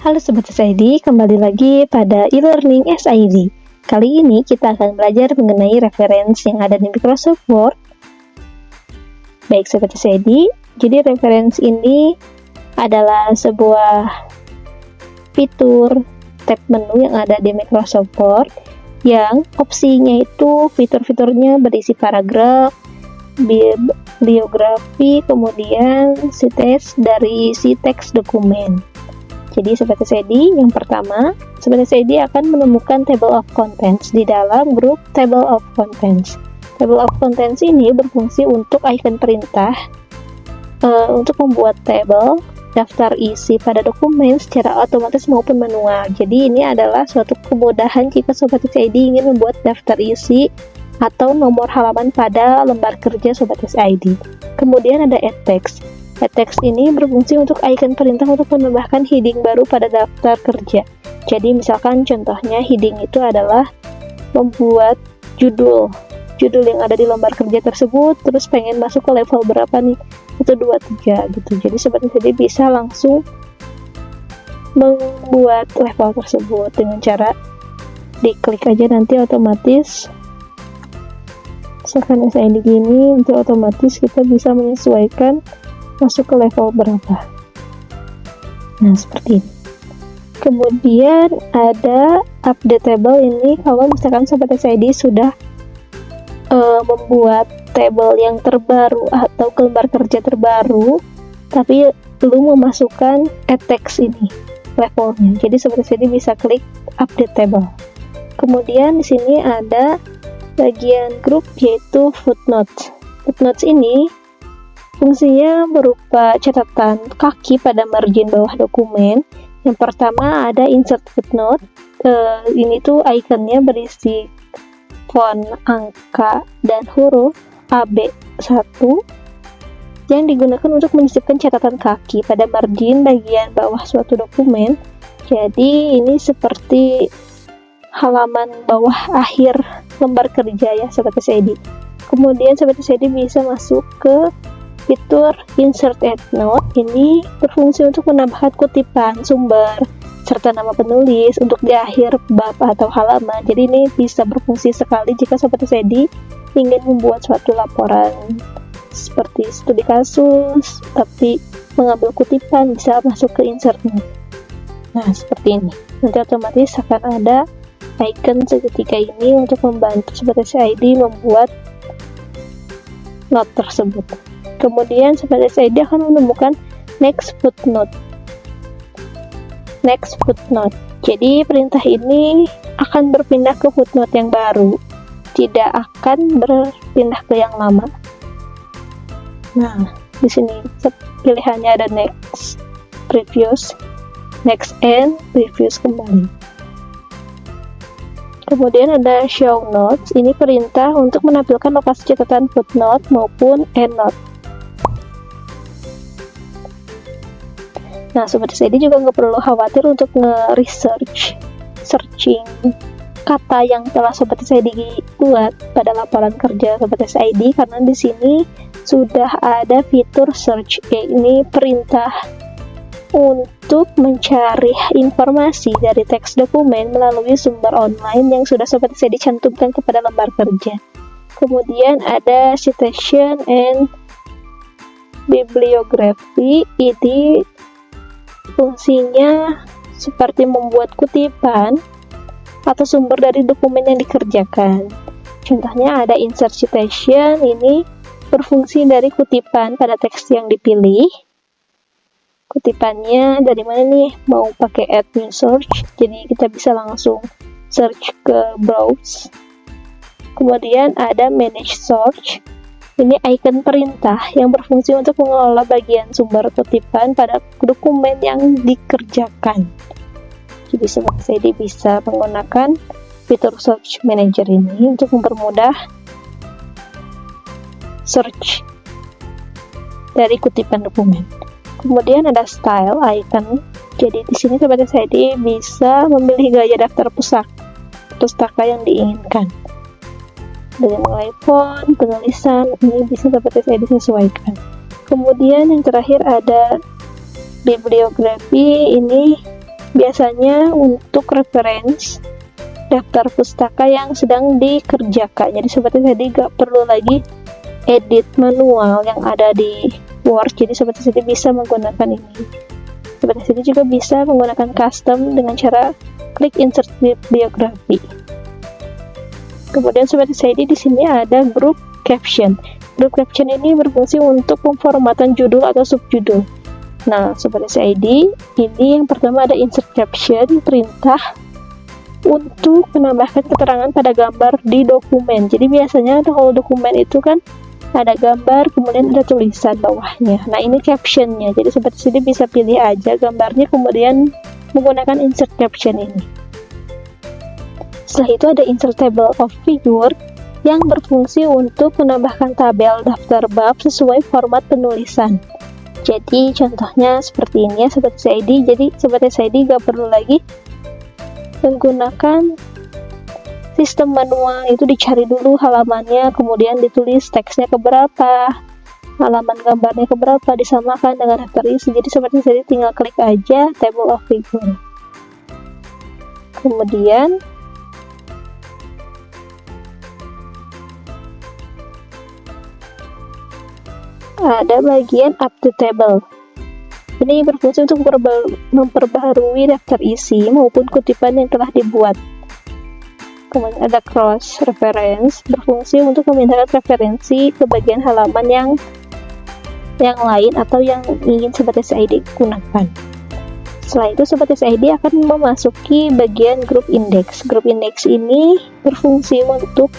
Halo Sobat SID, kembali lagi pada e-learning SID. Kali ini kita akan belajar mengenai referensi yang ada di Microsoft Word. Baik Sobat SID, jadi referensi ini adalah sebuah fitur tab menu yang ada di Microsoft Word yang opsinya itu fitur-fiturnya berisi paragraf, bibliografi, kemudian teks dari isi teks dokumen. Jadi Sobat SID, yang pertama, Sobat SID akan menemukan table of contents di dalam grup table of contents. Table of contents ini berfungsi untuk icon perintah untuk membuat table daftar isi pada dokumen secara otomatis maupun manual. Jadi ini adalah suatu kemudahan jika Sobat SID ingin membuat daftar isi atau nomor halaman pada lembar kerja Sobat SID. Kemudian ada add text. Add text ini berfungsi untuk icon perintah untuk menambahkan heading baru pada daftar kerja. Jadi misalkan contohnya heading itu adalah membuat judul yang ada di lembar kerja tersebut, terus pengen masuk ke level berapa nih, 1, 2, 3 gitu. Jadi Sobat SID bisa langsung membuat level tersebut dengan cara diklik aja, nanti otomatis misalkan SID gini, nanti otomatis kita bisa menyesuaikan masuk ke level berapa. Nah, seperti ini. Kemudian ada update table ini kalau misalkan Sobat SID sudah membuat table yang terbaru atau ke lembar kerja terbaru tapi belum memasukkan add text ini levelnya. Jadi Sobat SID bisa klik update table. Kemudian di sini ada bagian grup yaitu footnotes. Footnotes ini fungsinya berupa catatan kaki pada margin bawah dokumen. Yang pertama ada insert footnote. Ini tuh ikonnya berisi font, angka, dan huruf AB1 yang digunakan untuk menyisipkan catatan kaki pada margin bagian bawah suatu dokumen. Jadi ini seperti halaman bawah akhir lembar kerja ya Sobat SID. Kemudian Sobat SID bisa masuk ke fitur insert endnote. Ini berfungsi untuk menambahkan kutipan sumber serta nama penulis untuk di akhir bab atau halaman. Jadi ini bisa berfungsi sekali jika Sobat SID ingin membuat suatu laporan seperti studi kasus tapi mengambil kutipan, bisa masuk ke insert note. Nah, seperti ini. Nanti otomatis akan ada icon seketika ini untuk membantu Sobat SID membuat note tersebut. Kemudian Sobat SID akan menemukan next footnote. Jadi perintah ini akan berpindah ke footnote yang baru, tidak akan berpindah ke yang lama. Nah, di sini pilihannya ada next, previous, next, and previous kembali. Kemudian ada show notes. Ini perintah untuk menampilkan lokasi catatan footnote maupun endnote. Nah, Sobat SID juga nggak perlu khawatir untuk searching kata yang telah Sobat SID buat pada laporan kerja Sobat SID, karena di sini sudah ada fitur search. Ini perintah untuk mencari informasi dari teks dokumen melalui sumber online yang sudah Sobat SID cantumkan kepada lembar kerja. Kemudian ada citation and bibliography. Ini fungsinya seperti membuat kutipan atau sumber dari dokumen yang dikerjakan. Contohnya ada insert citation, ini berfungsi dari kutipan pada teks yang dipilih. Kutipannya dari mana nih? Mau pakai add new search, jadi kita bisa langsung search ke browse. Kemudian ada manage search. Ini icon perintah yang berfungsi untuk mengelola bagian sumber kutipan pada dokumen yang dikerjakan. Jadi Sobat SID bisa menggunakan fitur search manager ini untuk mempermudah search dari kutipan dokumen. Kemudian ada style icon. Jadi di sini Sobat SID bisa memilih gaya daftar pustaka yang diinginkan. Dari mulai font, penulisan, ini bisa Sobat SID sesuaikan. Kemudian yang terakhir ada bibliografi. Ini biasanya untuk reference daftar pustaka yang sedang dikerjakan. Jadi seperti tadi gak perlu lagi edit manual yang ada di Word, jadi seperti tadi bisa menggunakan ini. Seperti tadi juga bisa menggunakan custom dengan cara klik insert bibliografi. Kemudian seperti saya di sini ada group caption. Group caption ini berfungsi untuk pemformatan judul atau subjudul. Nah, seperti CID, ini yang pertama ada insert caption, perintah untuk menambahkan keterangan pada gambar di dokumen. Jadi biasanya kalau dokumen itu kan ada gambar, kemudian ada tulisan bawahnya. Nah, ini captionnya. Jadi seperti sini bisa pilih aja gambarnya, kemudian menggunakan insert caption ini. Setelah itu ada insert table of figure yang berfungsi untuk menambahkan tabel daftar bab sesuai format penulisan. Jadi contohnya seperti ini ya, seperti CID. Jadi seperti CID gak perlu lagi menggunakan sistem manual, itu dicari dulu halamannya, kemudian ditulis teksnya keberapa, halaman gambarnya keberapa, disamakan dengan daftar isi. Jadi seperti tadi tinggal klik aja table of figure. Kemudian ada bagian update table. Ini berfungsi untuk memperbaharui daftar isi maupun kutipan yang telah dibuat. Kemudian ada cross reference, berfungsi untuk memindahkan referensi ke bagian halaman yang lain atau yang ingin seperti CID gunakan. Setelah itu seperti CID akan memasuki bagian group index. Group index ini berfungsi untuk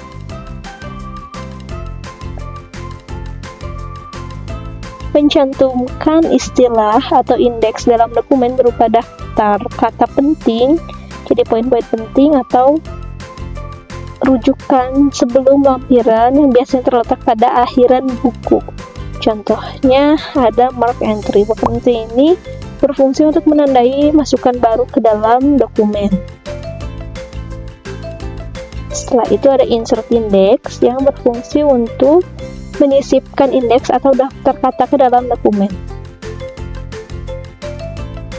mencantumkan istilah atau indeks dalam dokumen berupa daftar kata penting, jadi poin-poin penting atau rujukan sebelum lampiran yang biasanya terletak pada akhiran buku. Contohnya ada mark entry. Mark entry ini berfungsi untuk menandai masukan baru ke dalam dokumen. Setelah itu ada insert index yang berfungsi untuk menyisipkan indeks atau daftar kata ke dalam dokumen.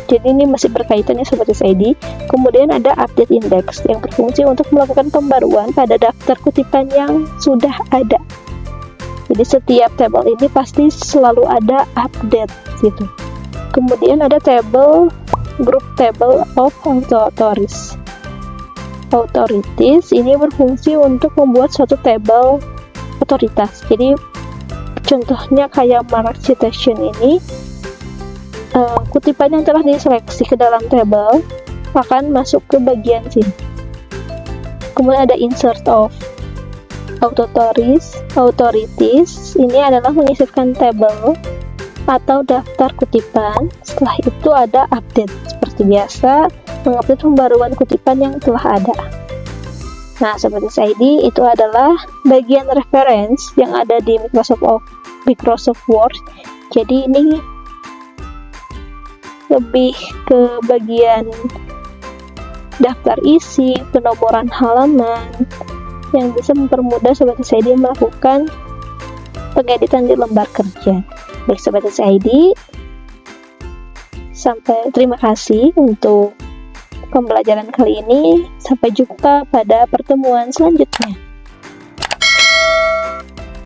Jadi ini masih berkaitannya seperti CID. Kemudian ada update index yang berfungsi untuk melakukan pembaruan pada daftar kutipan yang sudah ada. Jadi setiap tabel ini pasti selalu ada update gitu. Kemudian ada group table of authorities. Authorities ini berfungsi untuk membuat suatu tabel otoritas. Jadi contohnya kayak mark citation ini, kutipan yang telah diseleksi ke dalam tabel akan masuk ke bagian sini. Kemudian ada insert of authorities, ini adalah menyisipkan tabel atau daftar kutipan. Setelah itu ada update, seperti biasa mengupdate pembaruan kutipan yang telah ada. Nah, seperti CID itu adalah bagian reference yang ada di Microsoft Word. Jadi ini lebih ke bagian daftar isi, penomoran halaman yang bisa mempermudah seperti CID melakukan pengeditan di lembar kerja. Baik seperti CID, terima kasih untuk pembelajaran kali ini. Sampai jumpa pada pertemuan selanjutnya.